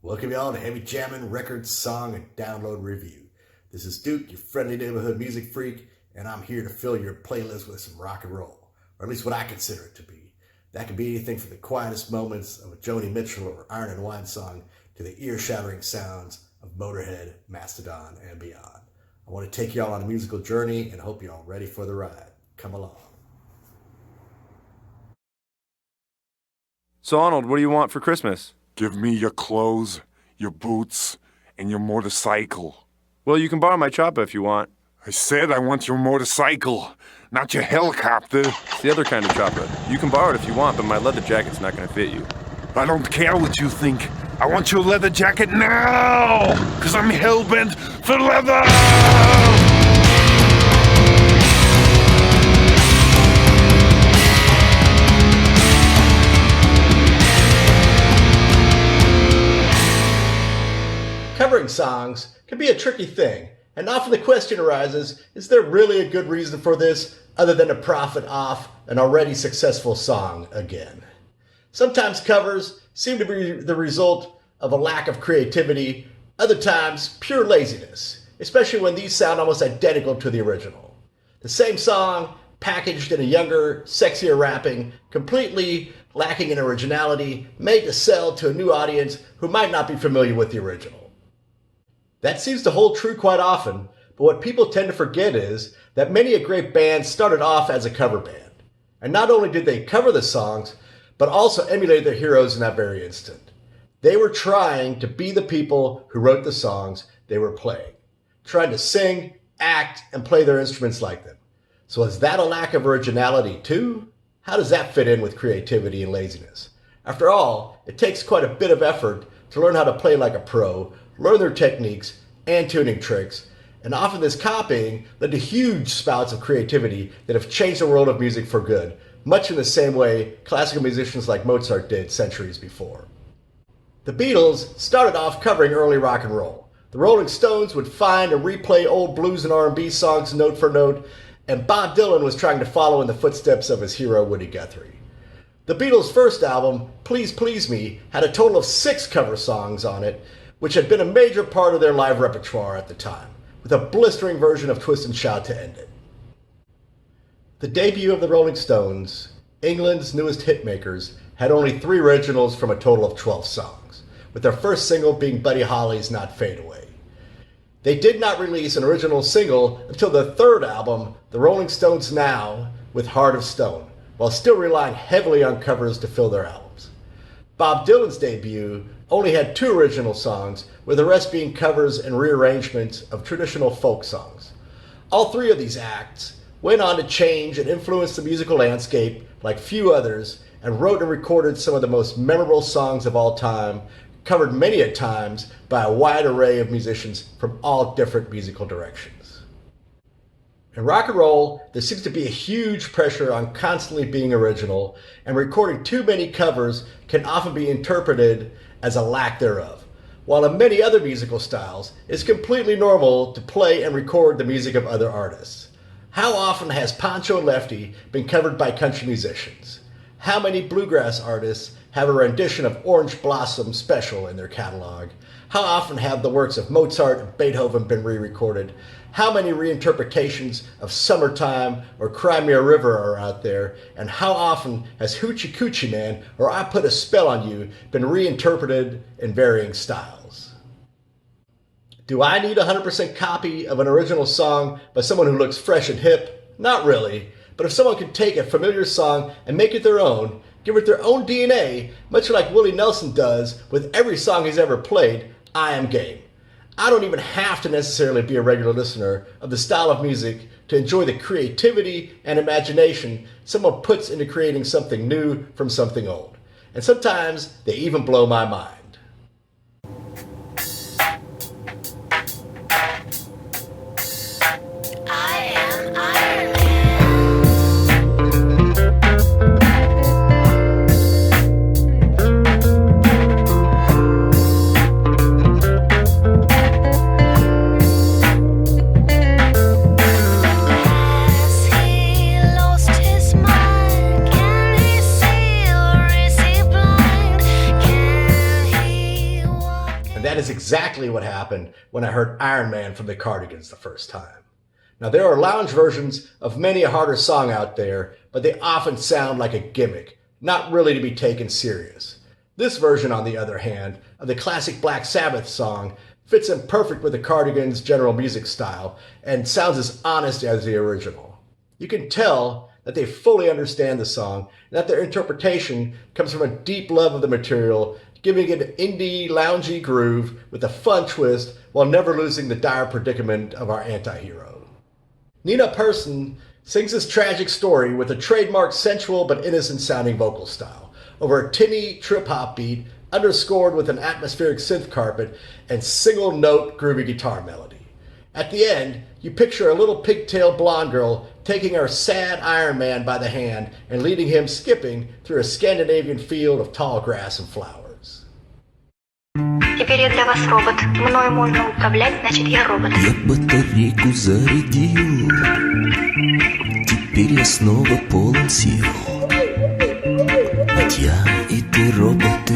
Welcome y'all to Heavy Jammin' Record Song and Download Review. This is Duke, your friendly neighborhood music freak, and I'm here to fill your playlist with some rock and roll, or at least what I consider it to be. That could be anything from the quietest moments of a Joni Mitchell or Iron and Wine song to the ear-shattering sounds of Motorhead, Mastodon, and beyond. I want to take y'all on a musical journey and hope y'all ready for the ride. Come along. So Arnold, what do you want for Christmas? Give me your clothes, your boots, and your motorcycle. Well, you can borrow my chopper if you want. I said I want your motorcycle, not your helicopter. It's the other kind of chopper. You can borrow it if you want, but my leather jacket's not going to fit you. I don't care what you think. I want your leather jacket now, because I'm hell-bent for leather! Covering songs can be a tricky thing, and often the question arises, is there really a good reason for this other than to profit off an already successful song again? Sometimes covers seem to be the result of a lack of creativity, other times pure laziness, especially when these sound almost identical to the original. The same song, packaged in a younger, sexier wrapping, completely lacking in originality, made to sell to a new audience who might not be familiar with the original. That seems to hold true quite often, but what people tend to forget is that many a great band started off as a cover band. And not only did they cover the songs, but also emulated their heroes in that very instant. They were trying to be the people who wrote the songs they were playing, trying to sing, act, and play their instruments like them. So is that a lack of originality too? How does that fit in with creativity and laziness? After all, it takes quite a bit of effort to learn how to play like a pro, learn their techniques and tuning tricks, and often this copying led to huge spouts of creativity that have changed the world of music for good, much in the same way classical musicians like Mozart did centuries before. The Beatles started off covering early rock and roll. The Rolling Stones would find and replay old blues and R&B songs note for note, and Bob Dylan was trying to follow in the footsteps of his hero Woody Guthrie. The Beatles' first album, Please Please Me, had a total of 6 cover songs on it, which had been a major part of their live repertoire at the time, with a blistering version of Twist and Shout to end it. The debut of the Rolling Stones, England's newest hitmakers, had only 3 originals from a total of 12 songs, with their first single being Buddy Holly's Not Fade Away. They did not release an original single until the third album, The Rolling Stones Now, with Heart of Stone, while still relying heavily on covers to fill their albums. Bob Dylan's debut only had 2 original songs, with the rest being covers and rearrangements of traditional folk songs. All 3 of these acts went on to change and influence the musical landscape like few others, and wrote and recorded some of the most memorable songs of all time, covered many a times by a wide array of musicians from all different musical directions. In rock and roll, there seems to be a huge pressure on constantly being original, and recording too many covers can often be interpreted as a lack thereof, while in many other musical styles, it's completely normal to play and record the music of other artists. How often has Pancho and Lefty been covered by country musicians? How many bluegrass artists have a rendition of Orange Blossom Special in their catalog? How often have the works of Mozart and Beethoven been re-recorded? How many reinterpretations of Summertime or Cry Me a River are out there? And how often has Hoochie Coochie Man or I Put a Spell on You been reinterpreted in varying styles? Do I need a 100% copy of an original song by someone who looks fresh and hip? Not really. But if someone can take a familiar song and make it their own, give it their own DNA, much like Willie Nelson does with every song he's ever played, I am game. I don't even have to necessarily be a regular listener of the style of music to enjoy the creativity and imagination someone puts into creating something new from something old. And sometimes they even blow my mind. I am Iron Man. Has he lost his mind? Can he see or is he blind? Can that is exactly what happened when I heard Iron Man from the Cardigans the first time. Now, there are lounge versions of many a harder song out there, but they often sound like a gimmick, not really to be taken serious. This version, on the other hand, of the classic Black Sabbath song fits in perfect with the Cardigans' general music style and sounds as honest as the original. You can tell that they fully understand the song and that their interpretation comes from a deep love of the material, giving it an indie, loungy groove with a fun twist while never losing the dire predicament of our anti-hero. Nina Persson sings this tragic story with a trademark sensual but innocent sounding vocal style, over a tinny trip-hop beat underscored with an atmospheric synth carpet and single-note groovy guitar melody. At the end, you picture a little pigtail blonde girl taking our sad Iron Man by the hand and leading him skipping through a Scandinavian field of tall grass and flowers. Теперь я для вас робот. Мною можно управлять, значит я робот. Я батарейку зарядил, теперь я снова полон сил. Ведь я и ты роботы.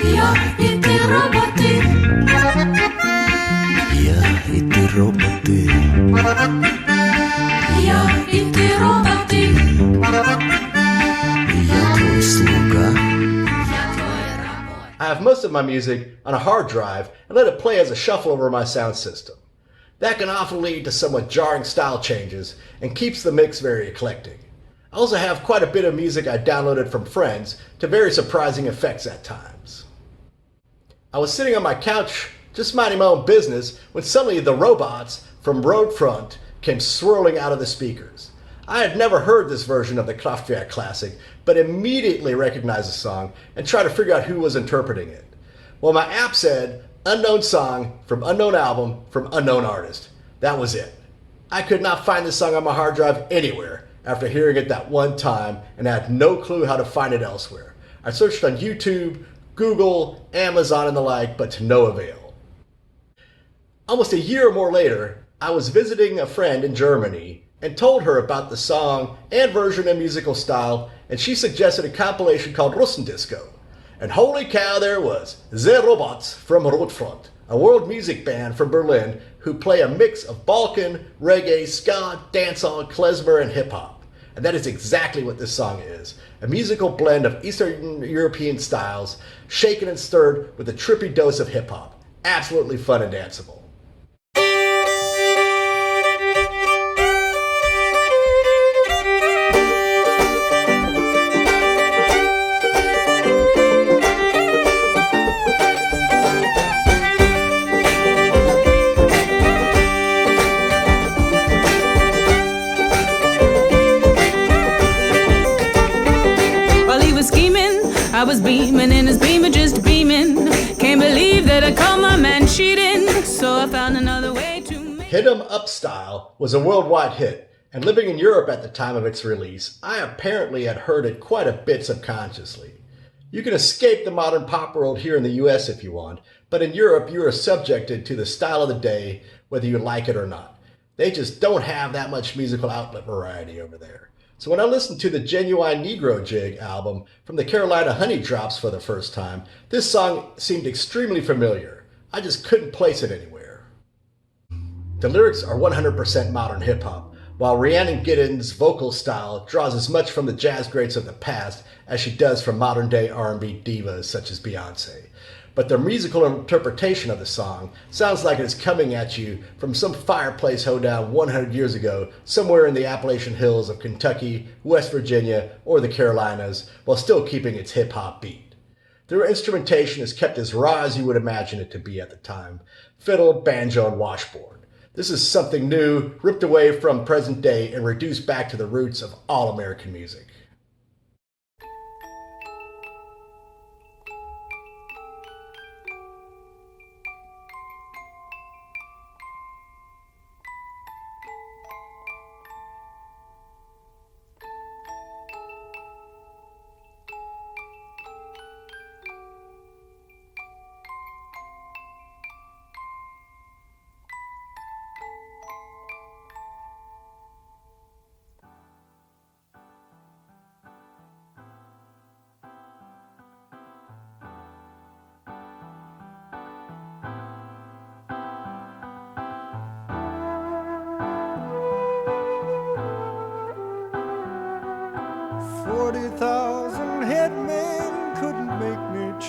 Я и ты роботы. Я и ты роботы. Я и ты роботы. Я твой слуга. I have most of my music on a hard drive and let it play as a shuffle over my sound system. That can often lead to somewhat jarring style changes and keeps the mix very eclectic. I also have quite a bit of music I downloaded from friends to very surprising effects at times. I was sitting on my couch just minding my own business when suddenly the robots from Roadfront came swirling out of the speakers. I had never heard this version of the Kraftwerk classic, but immediately recognized the song and tried to figure out who was interpreting it. Well, my app said, unknown song from unknown album from unknown artist. That was it. I could not find this song on my hard drive anywhere after hearing it that one time and had no clue how to find it elsewhere. I searched on YouTube, Google, Amazon, and the like, but to no avail. Almost a year or more later, I was visiting a friend in Germany and told her about the song and version and musical style, and she suggested a compilation called Russendisco. And holy cow, there was The Robots from Rotfront, a world music band from Berlin who play a mix of Balkan, reggae, ska, dancehall, klezmer, and hip-hop. And that is exactly what this song is, a musical blend of Eastern European styles, shaken and stirred with a trippy dose of hip-hop. Absolutely fun and danceable. I was beaming in his beamer, just beaming. Can't believe that I caught my man cheating. So I found another way to make... Hit 'em Up Style was a worldwide hit, and living in Europe at the time of its release, I apparently had heard it quite a bit subconsciously. You can escape the modern pop world here in the US if you want, but in Europe you are subjected to the style of the day, whether you like it or not. They just don't have that much musical outlet variety over there. So when I listened to the Genuine Negro Jig album from the Carolina Honey Drops for the first time, this song seemed extremely familiar. I just couldn't place it anywhere. The lyrics are 100% modern hip-hop, while Rhiannon Giddens' vocal style draws as much from the jazz greats of the past as she does from modern-day R&B divas such as Beyoncé. But their musical interpretation of the song sounds like it is coming at you from some fireplace hoedown 100 years ago, somewhere in the Appalachian Hills of Kentucky, West Virginia, or the Carolinas, while still keeping its hip-hop beat. Their instrumentation is kept as raw as you would imagine it to be at the time: fiddle, banjo, and washboard. This is something new, ripped away from present day and reduced back to the roots of all American music.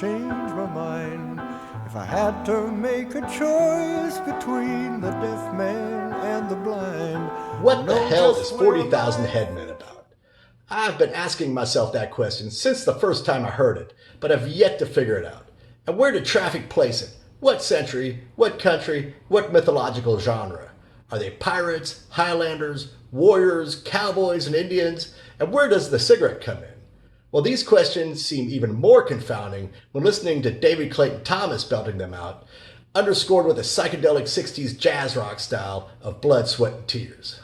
change my mind. If I had to make a choice between the deaf man and the blind. What the hell is 40,000 Headmen about? I've been asking myself that question since the first time I heard it, but I've yet to figure it out. And where did traffic place it? What century? What country? What mythological genre? Are they pirates, Highlanders, warriors, cowboys, and Indians? And where does the cigarette come in? Well, these questions seem even more confounding when listening to David Clayton Thomas belting them out, underscored with a psychedelic 60s jazz rock style of blood, sweat, and tears.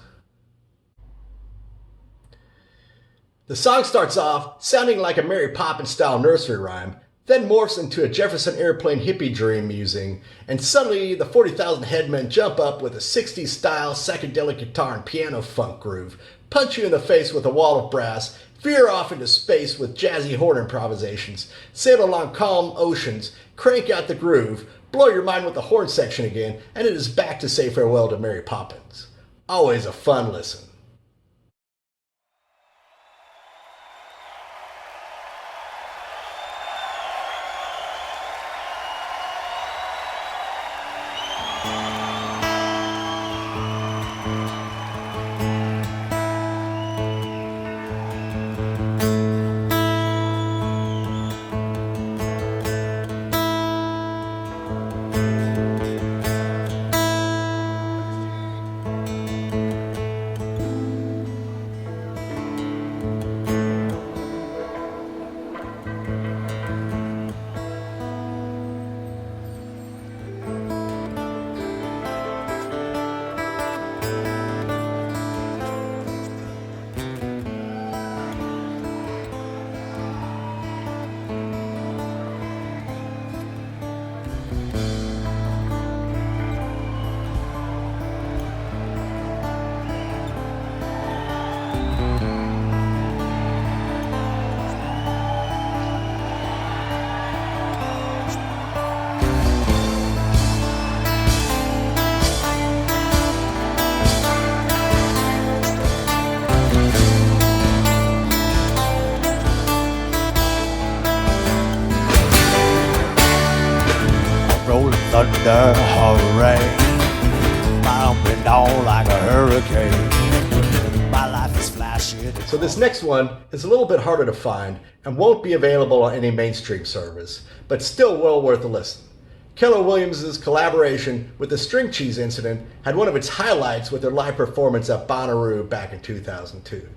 The song starts off sounding like a Mary Poppins style nursery rhyme, then morphs into a Jefferson Airplane hippie dream musing, and suddenly the 40,000 Headmen jump up with a 60s style psychedelic guitar and piano funk groove, punch you in the face with a wall of brass, veer off into space with jazzy horn improvisations, sail along calm oceans, crank out the groove, blow your mind with the horn section again, and it is back to say farewell to Mary Poppins. Always a fun listen. Rolling thunder, hurricane, bumping down like a hurricane. My life is flashing. So this next one is a little bit harder to find and won't be available on any mainstream service, but still well worth a listen. Keller Williams' collaboration with the String Cheese Incident had one of its highlights with their live performance at Bonnaroo back in 2002.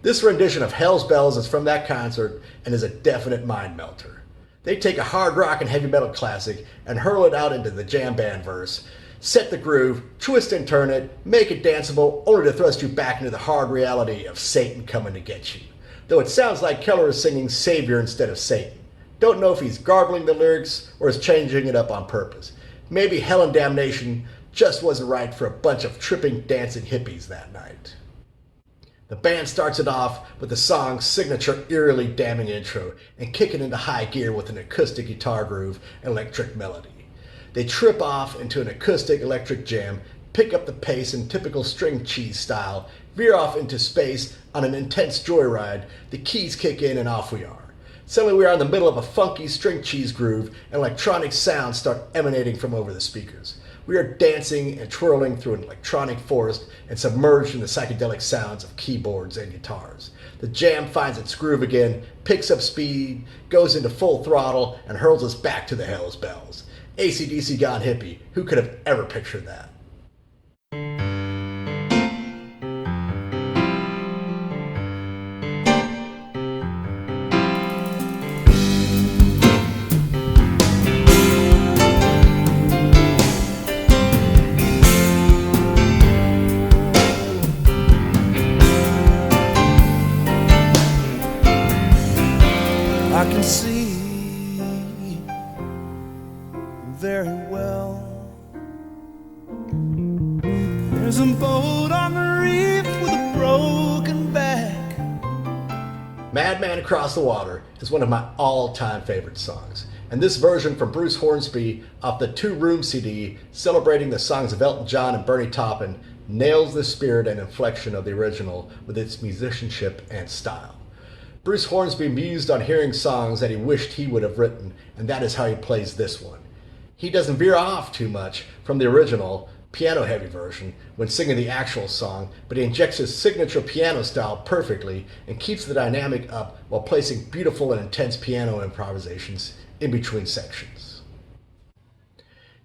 This rendition of Hell's Bells is from that concert and is a definite mind melter. They take a hard rock and heavy metal classic and hurl it out into the jam band verse, set the groove, twist and turn it, make it danceable, only to thrust you back into the hard reality of Satan coming to get you. Though it sounds like Keller is singing Savior instead of Satan. Don't know if he's garbling the lyrics or is changing it up on purpose. Maybe Hell and Damnation just wasn't right for a bunch of tripping, dancing hippies that night. The band starts it off with the song's signature eerily damning intro and kick it into high gear with an acoustic guitar groove and electric melody. They trip off into an acoustic electric jam, pick up the pace in typical String Cheese style, veer off into space on an intense joyride, the keys kick in and off we are. Suddenly we are in the middle of a funky String Cheese groove and electronic sounds start emanating from over the speakers. We are dancing and twirling through an electronic forest and submerged in the psychedelic sounds of keyboards and guitars. The jam finds its groove again, picks up speed, goes into full throttle, and hurls us back to the Hell's Bells. AC/DC gone hippie. Who could have ever pictured that? I can see very well. There's a boat on the reef with a broken back. Madman Across the Water is one of my all-time favorite songs, and this version from Bruce Hornsby off the Two Room CD celebrating the songs of Elton John and Bernie Taupin nails the spirit and inflection of the original with its musicianship and style. Bruce Hornsby mused on hearing songs that he wished he would have written, and that is how he plays this one. He doesn't veer off too much from the original, piano-heavy version when singing the actual song, but he injects his signature piano style perfectly and keeps the dynamic up while placing beautiful and intense piano improvisations in between sections.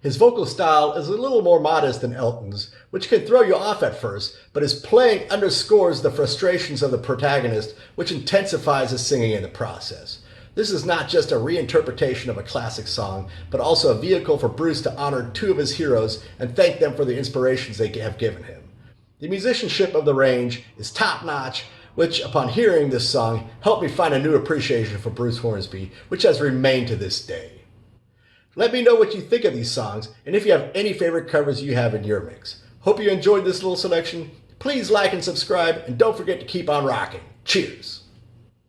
His vocal style is a little more modest than Elton's, which can throw you off at first, but his playing underscores the frustrations of the protagonist, which intensifies his singing in the process. This is not just a reinterpretation of a classic song, but also a vehicle for Bruce to honor two of his heroes and thank them for the inspirations they have given him. The musicianship of the range is top-notch, which, upon hearing this song, helped me find a new appreciation for Bruce Hornsby, which has remained to this day. Let me know what you think of these songs, and if you have any favorite covers you have in your mix. Hope you enjoyed this little selection. Please like and subscribe, and don't forget to keep on rocking. Cheers!